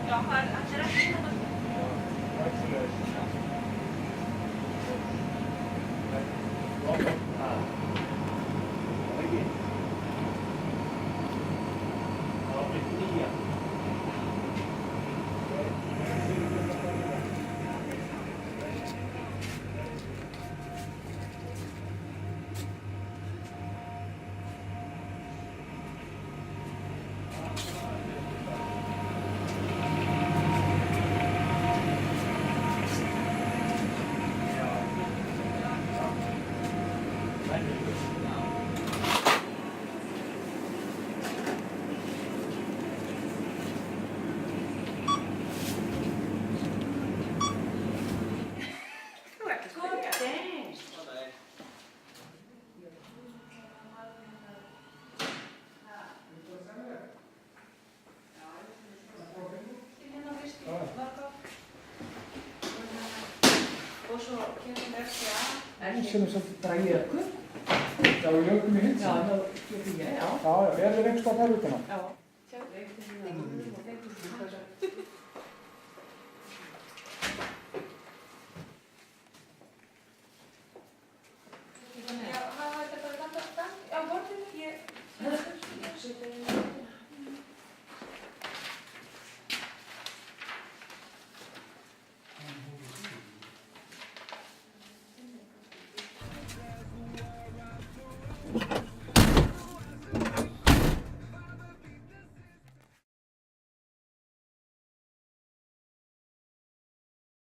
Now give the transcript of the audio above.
Ja, hann er ekki hérna. Og svo kemur þessi að sem er svolítið bara jökull. Já, jökull í hins. Já, það getur ég, já. Já, er það einhvers staðar þar út hana? Já. Sjáðu, það er eitthvað